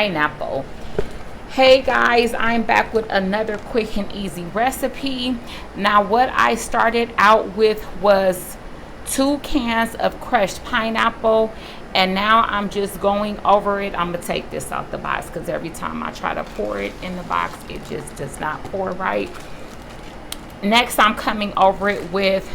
pineapple. Hey guys, I'm back with another quick and easy recipe. Now what I started out with was 2 cans of crushed pineapple, and now I'm just going over it. I'm gonna take this out the box because every time I try to pour it in the box it just does not pour right. Next I'm coming over it with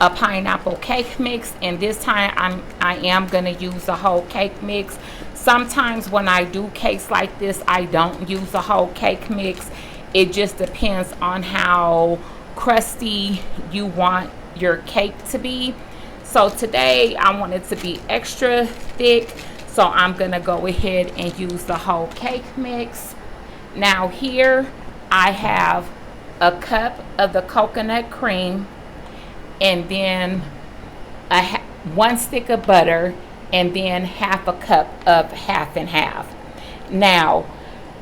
a pineapple cake mix, and this time I am gonna use the whole cake mix. Sometimes when I do cakes like this, I don't use the whole cake mix. It just depends on how crusty you want your cake to be. So today I want it to be extra thick, so I'm gonna go ahead and use the whole cake mix. Now here I have a cup of the coconut cream, and then 1 stick of butter, and then half a cup of half and half. Now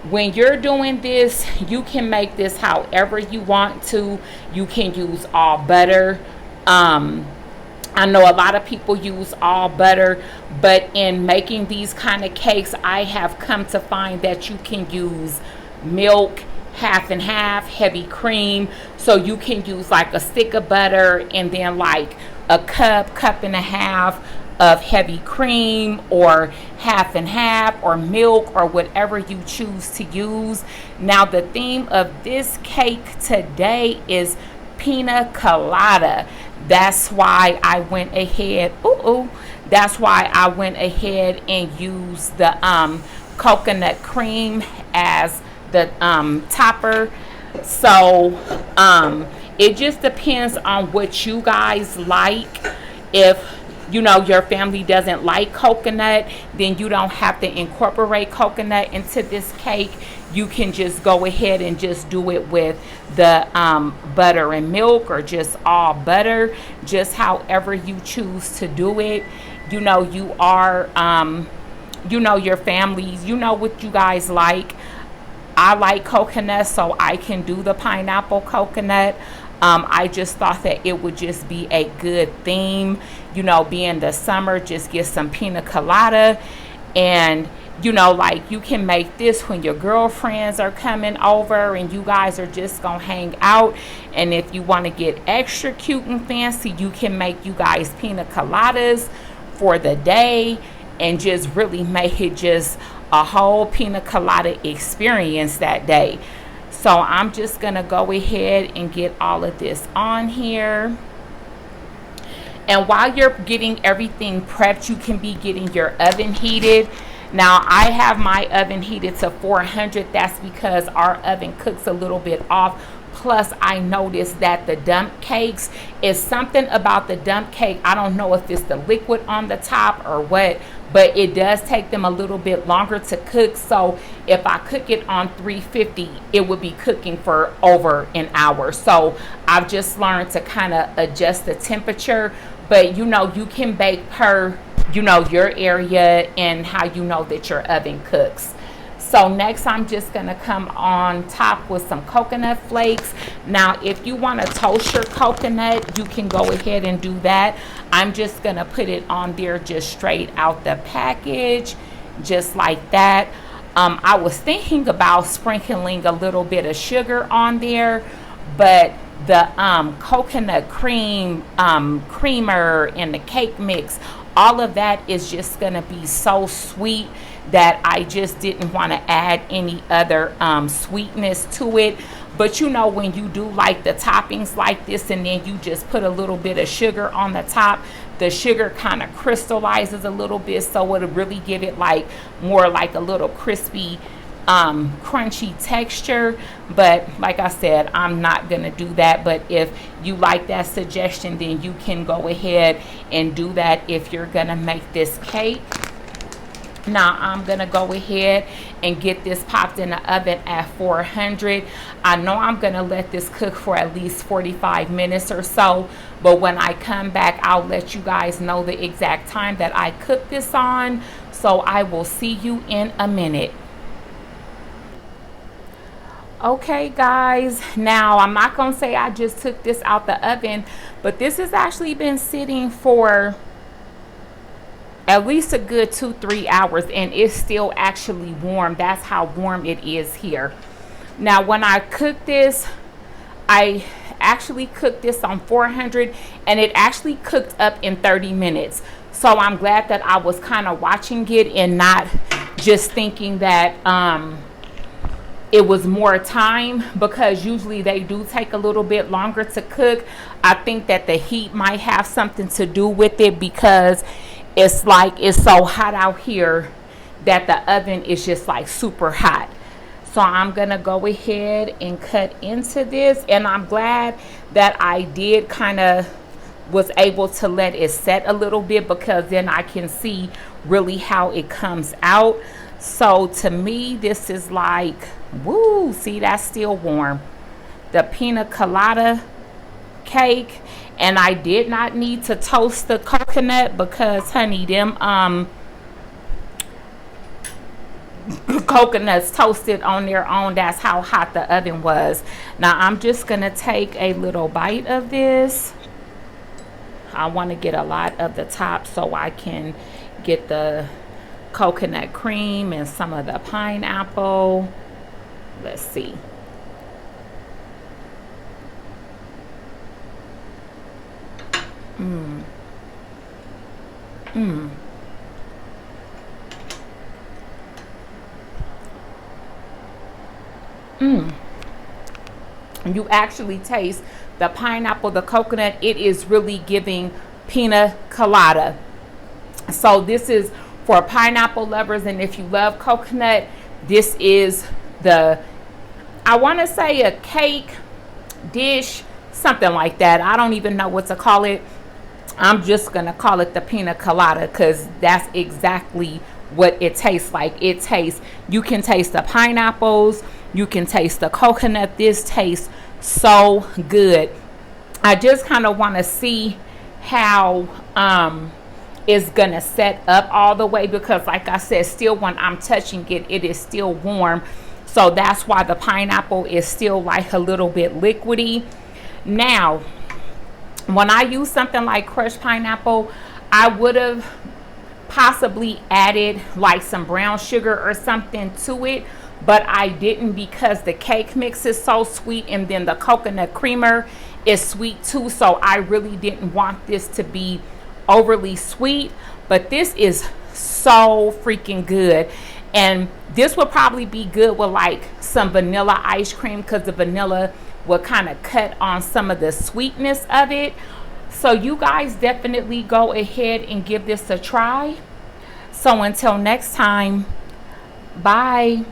when you're doing this, you can make this however you want to. You can use all butter. I know a lot of people use all butter, but in making these kind of cakes, I have come to find that you can use milk, half and half, heavy cream. So you can use like a stick of butter and then like a cup and a half of heavy cream, or half and half, or milk, or whatever you choose to use. Now the theme of this cake today is pina colada. That's why I went ahead and used the coconut cream as the topper. So it just depends on what you guys like. If you know your family doesn't like coconut, then you don't have to incorporate coconut into this cake. You can just go ahead and just do it with the butter and milk, or just all butter, just however you choose to do it. You know, you are you know your families, you know what you guys like. I like coconut, so I can do the pineapple coconut. I just thought that it would just be a good theme, you know, being the summer, just get some pina colada. And you know, like, you can make this when your girlfriends are coming over and you guys are just gonna hang out. And if you want to get extra cute and fancy, you can make you guys pina coladas for the day and just really make it just a whole pina colada experience that day. So I'm just gonna go ahead and get all of this on here. And while you're getting everything prepped, you can be getting your oven heated. Now I have my oven heated to 400. That's because our oven cooks a little bit off. Plus I noticed that the dump cakes, is something about the dump cake, I don't know if it's the liquid on the top or what, but it does take them a little bit longer to cook. So if I cook it on 350, it would be cooking for over an hour. So I've just learned to kind of adjust the temperature. But you know, you can bake per, you know, your area and how you know that your oven cooks. So next I'm just gonna come on top with some coconut flakes. Now if you want to toast your coconut, you can go ahead and do that. I'm just gonna put it on there just straight out the package, just like that. I was thinking about sprinkling a little bit of sugar on there, but the coconut cream creamer and the cake mix, all of that is just gonna be so sweet that I just didn't want to add any other sweetness to it. But you know, when you do like the toppings like this and then you just put a little bit of sugar on the top, the sugar kind of crystallizes a little bit, so it'll really give it like more like a little crispy crunchy texture. But like I said, I'm not gonna do that. But if you like that suggestion, then you can go ahead and do that if you're gonna make this cake. Now I'm gonna go ahead and get this popped in the oven at 400. I know I'm gonna let this cook for at least 45 minutes or so, but when I come back, I'll let you guys know the exact time that I cook this on. So I will see you in a minute. Okay guys, now I'm not gonna say I just took this out the oven, but this has actually been sitting for at least a good 2-3 hours, and it's still actually warm. That's how warm it is here. Now when I cook this, I actually cooked this on 400, and it actually cooked up in 30 minutes. So I'm glad that I was kind of watching it and not just thinking that it was more time, because usually they do take a little bit longer to cook. I think that the heat might have something to do with it, because it's like it's so hot out here that the oven is just like super hot. So I'm gonna go ahead and cut into this, and I'm glad that I did kind of was able to let it set a little bit, because then I can see really how it comes out. So to me, this is like, woo, see, that's still warm. The pina colada cake, and I did not need to toast the coconut, because honey, them coconuts toasted on their own. That's how hot the oven was. Now I'm just gonna take a little bite of this. I want to get a lot of the top so I can get the coconut cream and some of the pineapple. Let's see. You actually taste the pineapple, the coconut. It is really giving pina colada. So this is for pineapple lovers, and if you love coconut, this is the, I want to say, a cake dish, something like that. I don't even know what to call it. I'm just gonna call it the pina colada, because that's exactly what it tastes like. It tastes, you can taste the pineapples, you can taste the coconut. This tastes so good. I just kind of want to see how it's gonna set up all the way, because like I said, still when I'm touching it, it is still warm. So that's why the pineapple is still like a little bit liquidy. Now when I use something like crushed pineapple, I would have possibly added like some brown sugar or something to it, but I didn't, because the cake mix is so sweet, and then the coconut creamer is sweet too. So I really didn't want this to be overly sweet, but this is so freaking good. And this would probably be good with like some vanilla ice cream, because the vanilla will kind of cut on some of the sweetness of it. So you guys definitely go ahead and give this a try. So until next time, bye.